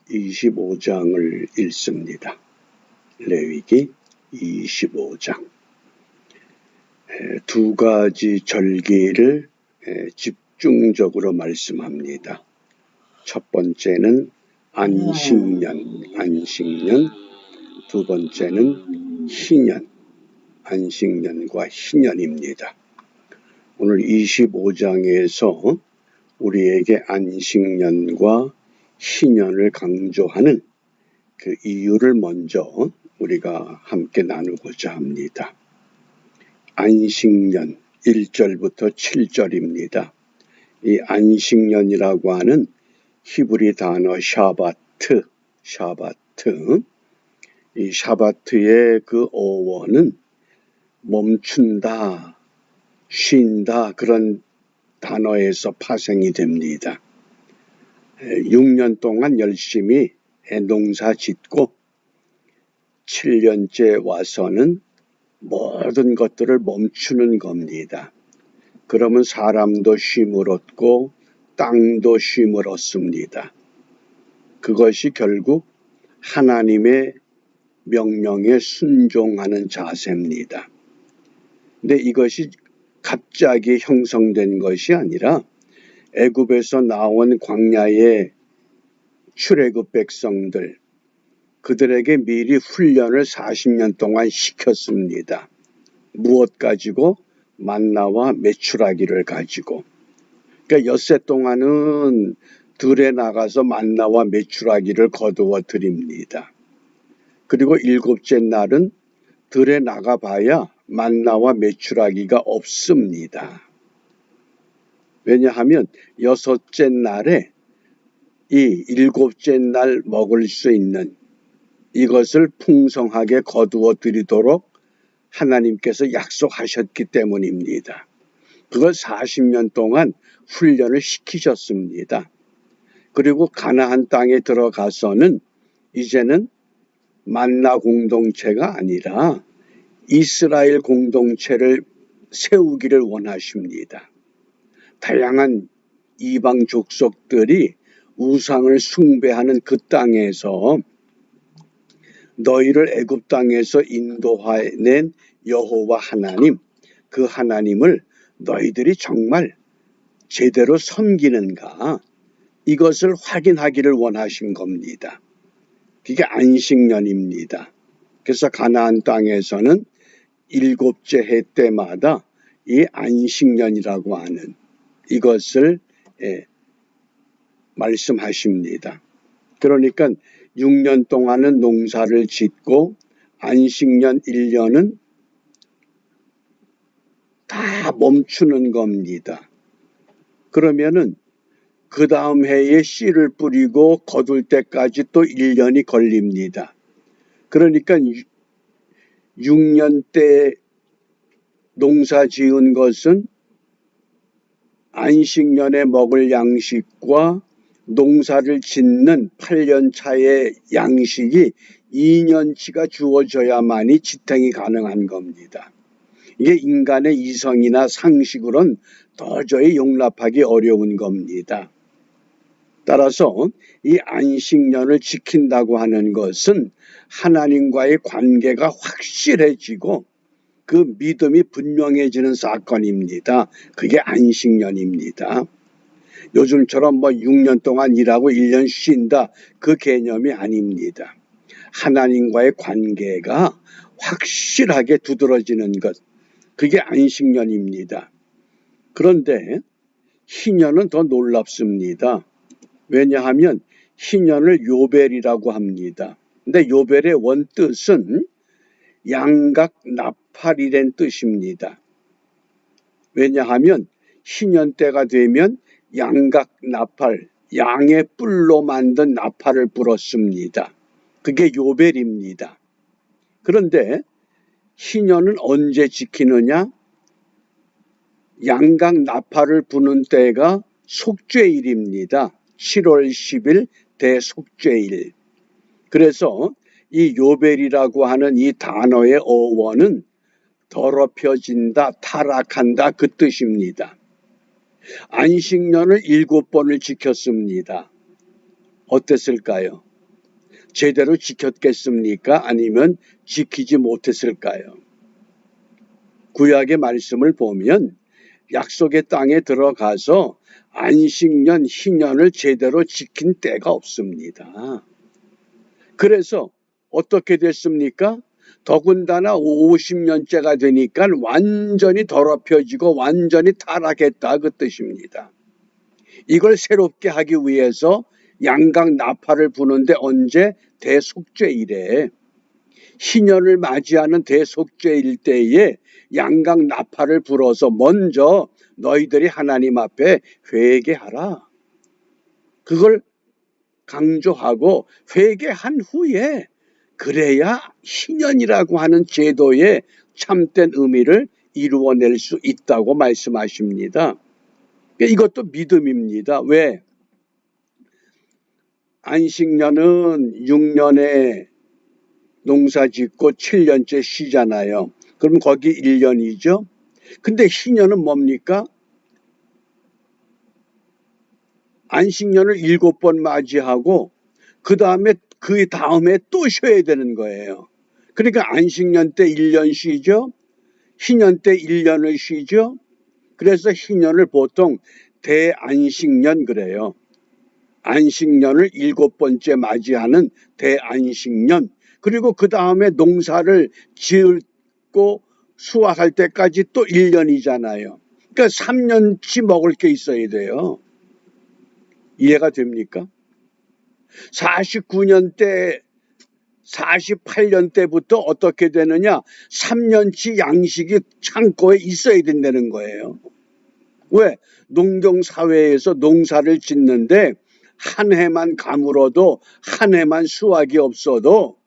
25장을 읽습니다. 레위기 25장. 두 가지 절기를 집중적으로 말씀합니다. 첫 번째는 안식년, 두 번째는 희년, 안식년과 희년입니다. 오늘 25장에서 우리에게 안식년과 희년을 강조하는 그 이유를 먼저 우리가 함께 나누고자 합니다. 안식년 1절부터 7절입니다. 이 안식년이라고 하는 히브리 단어 샤바트. 이 샤바트의 그 어원은 멈춘다, 쉰다 그런 단어에서 파생이 됩니다. 6년 동안 열심히 농사 짓고 7년째 와서는 모든 것들을 멈추는 겁니다. 그러면 사람도 쉼을 얻고 땅도 쉼을 얻습니다. 그것이 결국 하나님의 명령에 순종하는 자세입니다. 근데 이것이 갑자기 형성된 것이 아니라 애굽에서 나온 광야의 출애굽 백성들, 그들에게 미리 훈련을 40년 동안 시켰습니다. 무엇 가지고? 만나와 메추라기를 가지고. 그러니까 엿새 동안은 들에 나가서 만나와 메추라기를 거두어 드립니다. 그리고 7째 날은 들에 나가봐야 만나와 메추라기가 없습니다. 왜냐하면 6째 날에 이 7째 날 먹을 수 있는 이것을 풍성하게 거두어 드리도록 하나님께서 약속하셨기 때문입니다. 그걸 40년 동안 훈련을 시키셨습니다. 그리고 가나안 땅에 들어가서는 이제는 만나 공동체가 아니라 이스라엘 공동체를 세우기를 원하십니다. 다양한 이방 족속들이 우상을 숭배하는 그 땅에서 너희를 애굽 땅에서 인도해낸 여호와 하나님, 그 하나님을 너희들이 정말 제대로 섬기는가, 이것을 확인하기를 원하신 겁니다. 그게 안식년입니다. 그래서 가나안 땅에서는 7째 해 때마다 이 안식년이라고 하는 이것을 말씀하십니다. 그러니까 6년 동안은 농사를 짓고 안식년 1년은 다 멈추는 겁니다. 그러면은 그 다음 해에 씨를 뿌리고 거둘 때까지 또 1년이 걸립니다. 그러니까 6년 때 농사 지은 것은 안식년에 먹을 양식과 농사를 짓는 8년 차의 양식이 2년치가 주어져야만이 지탱이 가능한 겁니다. 이게 인간의 이성이나 상식으로는 도저히 용납하기 어려운 겁니다. 따라서 이 안식년을 지킨다고 하는 것은 하나님과의 관계가 확실해지고 그 믿음이 분명해지는 사건입니다. 그게 안식년입니다. 요즘처럼 6년 동안 일하고 1년 쉰다, 그 개념이 아닙니다. 하나님과의 관계가 확실하게 두드러지는 것, 그게 안식년입니다. 그런데 희년은 더 놀랍습니다. 왜냐하면 희년을 요벨이라고 합니다. 근데 요벨의 원뜻은 양각 나팔이란 뜻입니다. 왜냐하면 희년 때가 되면 양각 나팔, 양의 뿔로 만든 나팔을 불었습니다. 그게 요벨입니다. 그런데 희년은 언제 지키느냐? 양각 나팔을 부는 때가 속죄일입니다. 7월 10일 대속죄일. 그래서 이 요벨이라고 하는 이 단어의 어원은 더럽혀진다, 타락한다 그 뜻입니다. 안식년을 7번을 지켰습니다. 어땠을까요? 제대로 지켰겠습니까? 아니면 지키지 못했을까요? 구약의 말씀을 보면 약속의 땅에 들어가서 안식년, 희년을 제대로 지킨 때가 없습니다. 그래서 어떻게 됐습니까? 더군다나 50년째가 되니까 완전히 더럽혀지고 완전히 타락했다 그 뜻입니다. 이걸 새롭게 하기 위해서 양각 나팔을 부는데 언제? 대속죄일에, 희년을 맞이하는 대속죄일 때에 양각 나팔을 불어서 먼저 너희들이 하나님 앞에 회개하라. 그걸 강조하고 회개한 후에 그래야 희년이라고 하는 제도의 참된 의미를 이루어낼 수 있다고 말씀하십니다. 이것도 믿음입니다. 왜? 안식년은 6년에 농사 짓고 7년째 쉬잖아요. 그럼 거기 1년이죠. 근데 희년은 뭡니까? 안식년을 7번 맞이하고 그 다음에 또 쉬어야 되는 거예요. 그러니까 안식년 때 1년 쉬죠. 희년 때 1년을 쉬죠. 그래서 희년을 보통 대안식년 그래요. 안식년을 7번째 맞이하는 대안식년. 그리고 그 다음에 농사를 지을고 수확할 때까지 또 1년이잖아요. 그러니까 3년치 먹을 게 있어야 돼요. 이해가 됩니까? 49년 때, 48년 때부터 어떻게 되느냐? 3년치 양식이 창고에 있어야 된다는 거예요. 왜? 농경사회에서 농사를 짓는데 한 해만 가물어도 한 해만 수확이 없어도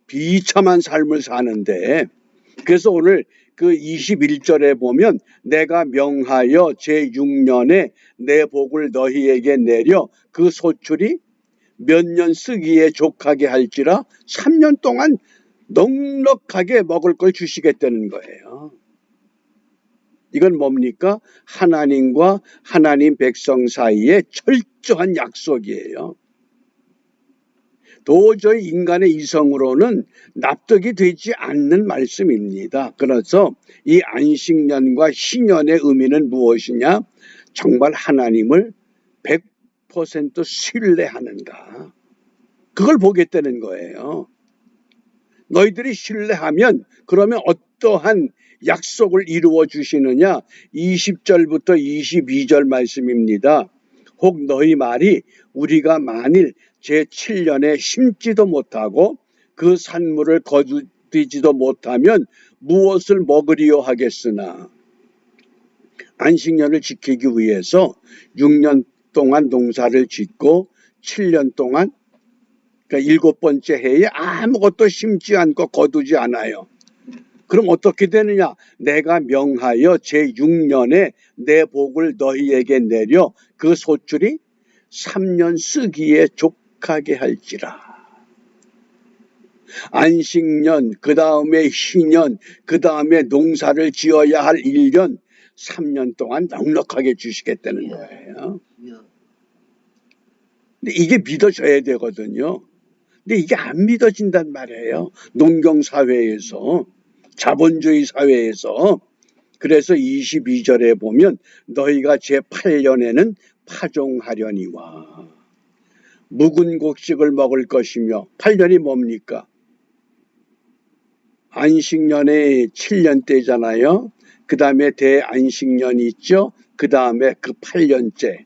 비참한 삶을 사는데, 그래서 오늘 그 21절에 보면 내가 명하여 제6년에 내 복을 너희에게 내려 그 소출이 몇 년 쓰기에 족하게 할지라 3년 동안 넉넉하게 먹을 걸 주시겠다는 거예요. 이건 뭡니까? 하나님과 하나님 백성 사이에 철저한 약속이에요. 도저히 인간의 이성으로는 납득이 되지 않는 말씀입니다. 그래서 이 안식년과 희년의 의미는 무엇이냐? 정말 하나님을 100% 신뢰하는가? 그걸 보겠다는 거예요. 너희들이 신뢰하면 그러면 어떠한 약속을 이루어 주시느냐? 20절부터 22절 말씀입니다. 혹 너희 말이 우리가 만일 제7년에 심지도 못하고 그 산물을 거두지도 못하면 무엇을 먹으리요 하겠으나, 안식년을 지키기 위해서 6년 동안 농사를 짓고 7년 동안, 그러니까 7번째 해에 아무것도 심지 않고 거두지 않아요. 그럼 어떻게 되느냐? 내가 명하여 제6년에 내 복을 너희에게 내려 그 소출이 3년 쓰기에 족하게 할지라. 안식년, 그 다음에 희년, 그 다음에 농사를 지어야 할 1년, 3년 동안 넉넉하게 주시겠다는 거예요. 근데 이게 믿어져야 되거든요. 근데 이게 안 믿어진단 말이에요. 농경사회에서, 자본주의 사회에서. 그래서 22절에 보면 너희가 제8년에는 파종하려니와 묵은 곡식을 먹을 것이며, 8년이 뭡니까? 안식년의 7년 때잖아요. 그 다음에 대안식년이 있죠. 그 다음에 그 8년째.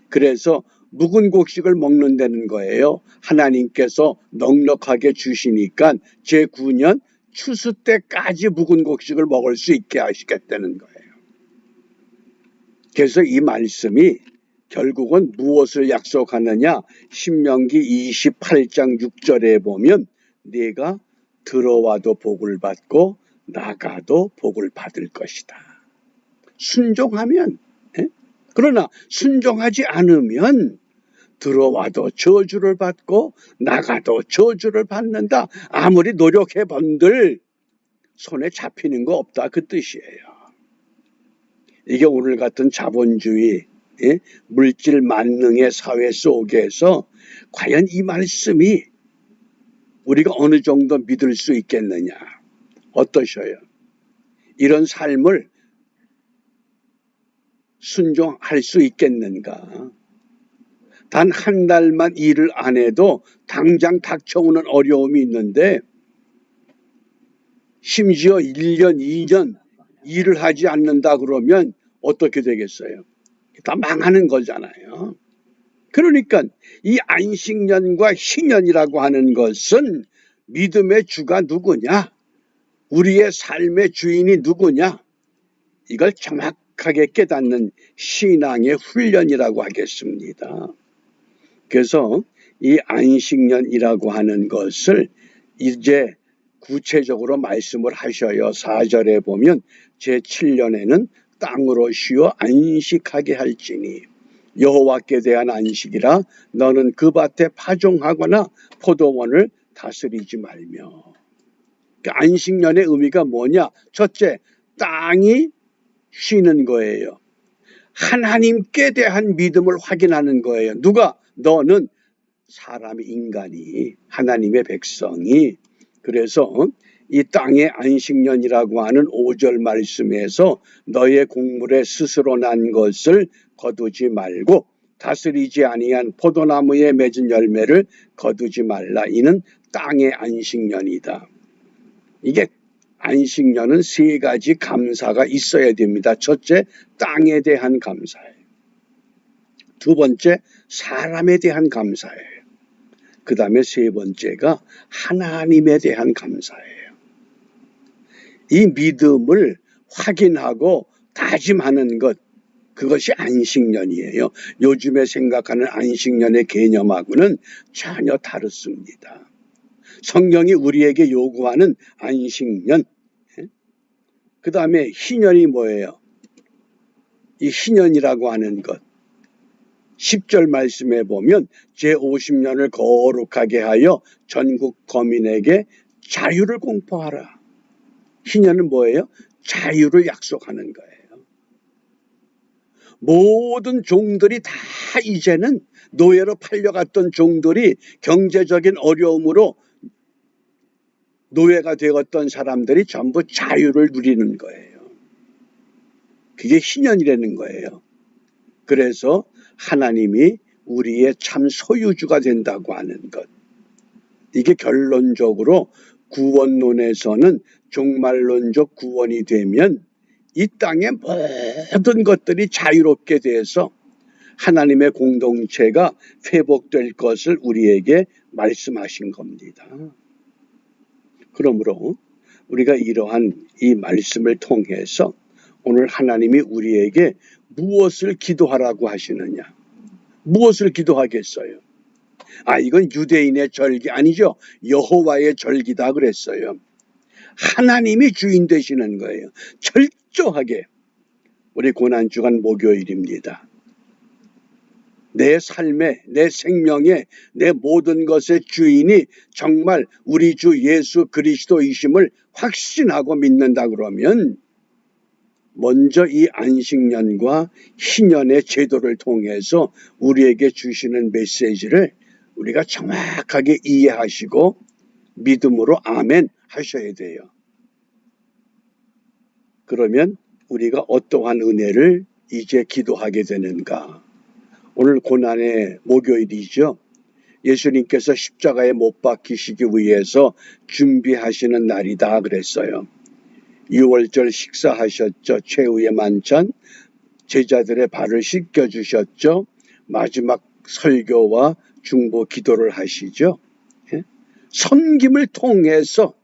그래서 묵은 곡식을 먹는다는 거예요. 하나님께서 넉넉하게 주시니까 제9년 추수 때까지 묵은 곡식을 먹을 수 있게 하시겠다는 거예요. 그래서 이 말씀이 결국은 무엇을 약속하느냐? 신명기 28장 6절에 보면 네가 들어와도 복을 받고 나가도 복을 받을 것이다. 순종하면. 그러나 순종하지 않으면 들어와도 저주를 받고 나가도 저주를 받는다. 아무리 노력해 본들 손에 잡히는 거 없다 그 뜻이에요. 이게 오늘 같은 자본주의, 물질 만능의 사회 속에서 과연 이 말씀이 우리가 어느 정도 믿을 수 있겠느냐? 어떠셔요? 이런 삶을 순종할 수 있겠는가? 단 한 달만 일을 안 해도 당장 닥쳐오는 어려움이 있는데 심지어 1년, 2년 일을 하지 않는다 그러면 어떻게 되겠어요? 다 망하는 거잖아요. 그러니까 이 안식년과 희년이라고 하는 것은 믿음의 주가 누구냐? 우리의 삶의 주인이 누구냐? 이걸 정확하게 깨닫는 신앙의 훈련이라고 하겠습니다. 그래서 이 안식년이라고 하는 것을 이제 구체적으로 말씀을 하셔요. 4절에 보면 제7년에는 땅으로 쉬어 안식하게 할지니 여호와께 대한 안식이라 너는 그 밭에 파종하거나 포도원을 다스리지 말며. 그러니까 안식년의 의미가 뭐냐? 첫째, 땅이 쉬는 거예요. 하나님께 대한 믿음을 확인하는 거예요. 누가? 너는 사람이, 인간이, 하나님의 백성이. 그래서 이 땅의 안식년이라고 하는 5절 말씀에서 너의 곡물에 스스로 난 것을 거두지 말고 다스리지 아니한 포도나무에 맺은 열매를 거두지 말라. 이는 땅의 안식년이다. 이게 안식년은 세 가지 감사가 있어야 됩니다. 첫째, 땅에 대한 감사예요. 두 번째, 사람에 대한 감사예요. 그 다음에 세 번째가 하나님에 대한 감사예요. 이 믿음을 확인하고 다짐하는 것, 그것이 안식년이에요. 요즘에 생각하는 안식년의 개념하고는 전혀 다릅니다. 성경이 우리에게 요구하는 안식년, 그 다음에 희년이 뭐예요? 이 희년이라고 하는 것, 10절 말씀에 보면 제50년을 거룩하게 하여 전국 거민에게 자유를 공포하라. 희년은 뭐예요? 자유를 약속하는 거예요. 모든 종들이 다 이제는 노예로 팔려갔던 종들이 경제적인 어려움으로 노예가 되었던 사람들이 전부 자유를 누리는 거예요. 그게 희년이라는 거예요. 그래서 하나님이 우리의 참 소유주가 된다고 하는 것. 이게 결론적으로 구원론에서는 종말론적 구원이 되면 이 땅의 모든 것들이 자유롭게 돼서 하나님의 공동체가 회복될 것을 우리에게 말씀하신 겁니다. 그러므로 우리가 이러한 이 말씀을 통해서 오늘 하나님이 우리에게 무엇을 기도하라고 하시느냐? 무엇을 기도하겠어요? 이건 유대인의 절기 아니죠. 여호와의 절기다 그랬어요. 하나님이 주인 되시는 거예요. 철저하게. 우리 고난주간 목요일입니다. 내 삶에, 내 생명에, 내 모든 것의 주인이 정말 우리 주 예수 그리스도이심을 확신하고 믿는다 그러면 먼저 이 안식년과 희년의 제도를 통해서 우리에게 주시는 메시지를 우리가 정확하게 이해하시고 믿음으로 아멘 하셔야 돼요. 그러면 우리가 어떠한 은혜를 이제 기도하게 되는가? 오늘 고난의 목요일이죠. 예수님께서 십자가에 못 박히시기 위해서 준비하시는 날이다 그랬어요. 6월절 식사하셨죠. 최후의 만찬, 제자들의 발을 씻겨주셨죠. 마지막 설교와 중보 기도를 하시죠. 섬김을 통해서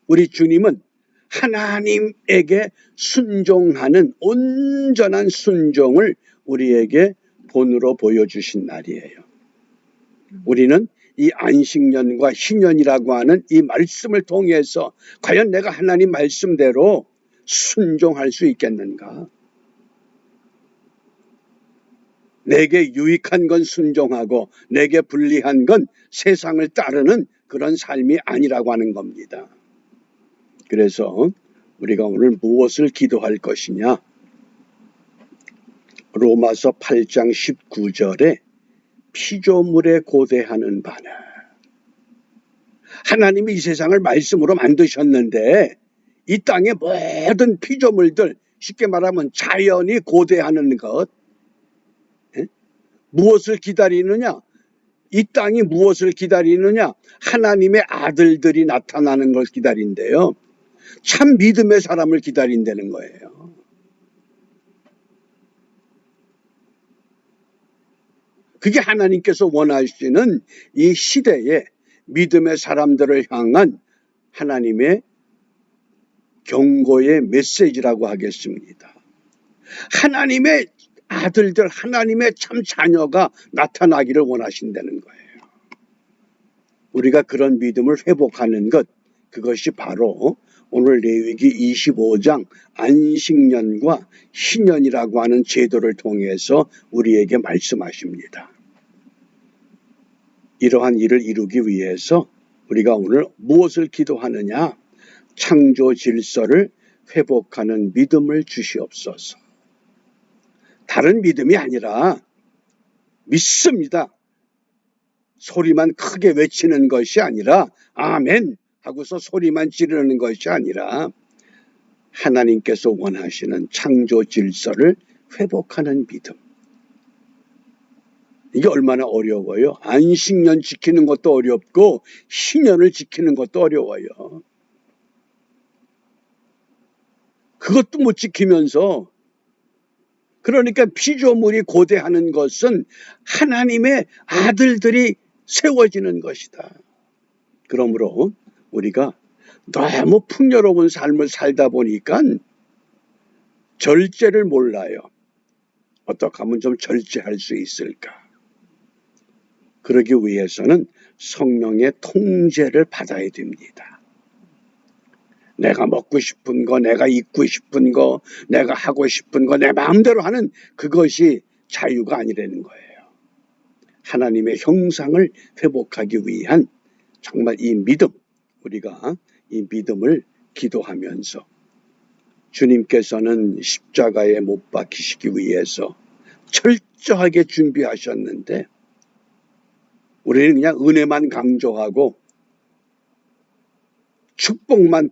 우리 주님은 하나님에게 순종하는 온전한 순종을 우리에게 본으로 보여주신 날이에요. 우리는 이 안식년과 희년이라고 하는 이 말씀을 통해서 과연 내가 하나님 말씀대로 순종할 수 있겠는가? 내게 유익한 건 순종하고 내게 불리한 건 세상을 따르는 그런 삶이 아니라고 하는 겁니다. 그래서 우리가 오늘 무엇을 기도할 것이냐? 로마서 8장 19절에 피조물에 고대하는 바는 하나님이 이 세상을 말씀으로 만드셨는데 이 땅의 모든 피조물들, 쉽게 말하면 자연이 고대하는 것, 무엇을 기다리느냐? 이 땅이 무엇을 기다리느냐? 하나님의 아들들이 나타나는 걸 기다린대요. 참 믿음의 사람을 기다린다는 거예요. 그게 하나님께서 원하시는 이 시대에 믿음의 사람들을 향한 하나님의 경고의 메시지라고 하겠습니다. 하나님의 아들들, 하나님의 참 자녀가 나타나기를 원하신다는 거예요. 우리가 그런 믿음을 회복하는 것, 그것이 바로 오늘 레위기 25장 안식년과 희년이라고 하는 제도를 통해서 우리에게 말씀하십니다. 이러한 일을 이루기 위해서 우리가 오늘 무엇을 기도하느냐? 창조 질서를 회복하는 믿음을 주시옵소서. 다른 믿음이 아니라 믿습니다. 소리만 크게 외치는 것이 아니라 아멘 하고서 소리만 지르는 것이 아니라 하나님께서 원하시는 창조 질서를 회복하는 믿음. 이게 얼마나 어려워요. 안식년 지키는 것도 어렵고 희년을 지키는 것도 어려워요. 그것도 못 지키면서, 그러니까 피조물이 고대하는 것은 하나님의 아들들이 세워지는 것이다. 그러므로 우리가 너무 풍요로운 삶을 살다 보니까 절제를 몰라요. 어떻게 하면 좀 절제할 수 있을까? 그러기 위해서는 성령의 통제를 받아야 됩니다. 내가 먹고 싶은 거, 내가 입고 싶은 거, 내가 하고 싶은 거, 내 마음대로 하는 그것이 자유가 아니라는 거예요. 하나님의 형상을 회복하기 위한 정말 이 믿음, 우리가 이 믿음을 기도하면서 주님께서는 십자가에 못 박히시기 위해서 철저하게 준비하셨는데 우리는 그냥 은혜만 강조하고 축복만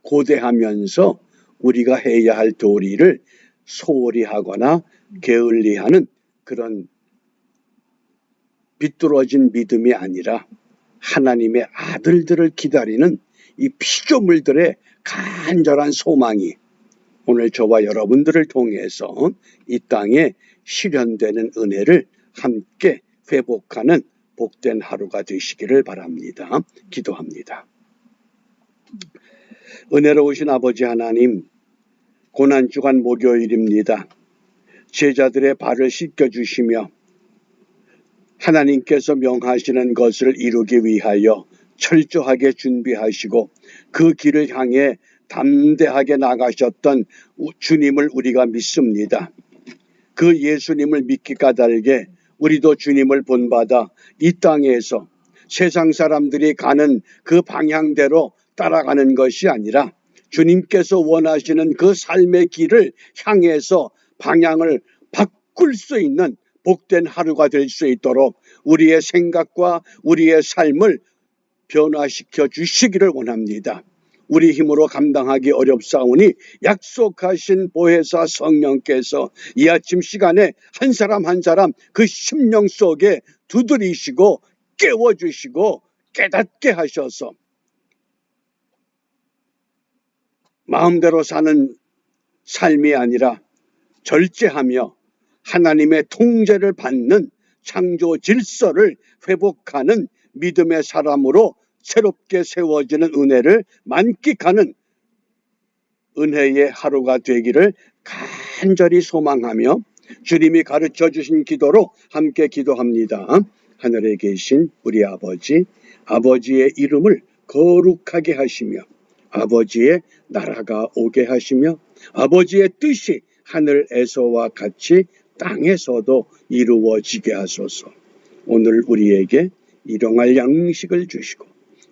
고대하면서 우리가 해야 할 도리를 소홀히 하거나 게을리하는 그런 비뚤어진 믿음이 아니라 하나님의 아들들을 기다리는 이 피조물들의 간절한 소망이 오늘 저와 여러분들을 통해서 이 땅에 실현되는 은혜를 함께 회복하는 복된 하루가 되시기를 바랍니다. 기도합니다. 은혜로우신 아버지 하나님, 고난주간 목요일입니다. 제자들의 발을 씻겨주시며 하나님께서 명하시는 것을 이루기 위하여 철저하게 준비하시고 그 길을 향해 담대하게 나가셨던 주님을 우리가 믿습니다. 그 예수님을 믿기 까닭에 우리도 주님을 본받아 이 땅에서 세상 사람들이 가는 그 방향대로 따라가는 것이 아니라 주님께서 원하시는 그 삶의 길을 향해서 방향을 바꿀 수 있는 복된 하루가 될 수 있도록 우리의 생각과 우리의 삶을 변화시켜 주시기를 원합니다. 우리 힘으로 감당하기 어렵사오니 약속하신 보혜사 성령께서 이 아침 시간에 한 사람 한 사람 그 심령 속에 두드리시고 깨워주시고 깨닫게 하셔서 마음대로 사는 삶이 아니라 절제하며 하나님의 통제를 받는 창조 질서를 회복하는 믿음의 사람으로 새롭게 세워지는 은혜를 만끽하는 은혜의 하루가 되기를 간절히 소망하며 주님이 가르쳐 주신 기도로 함께 기도합니다. 하늘에 계신 우리 아버지, 아버지의 이름을 거룩하게 하시며 아버지의 나라가 오게 하시며 아버지의 뜻이 하늘에서와 같이 땅에서도 이루어지게 하소서. 오늘 우리에게 일용할 양식을 주시고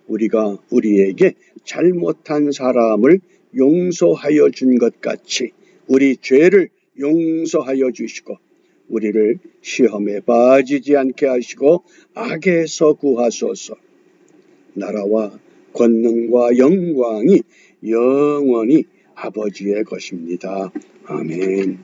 우리가 우리에게 잘못한 사람을 용서하여 준 것 같이 우리 죄를 용서하여 주시고 우리를 시험에 빠지지 않게 하시고 악에서 구하소서. 나라와 권능과 영광이 영원히 아버지의 것입니다. 아멘.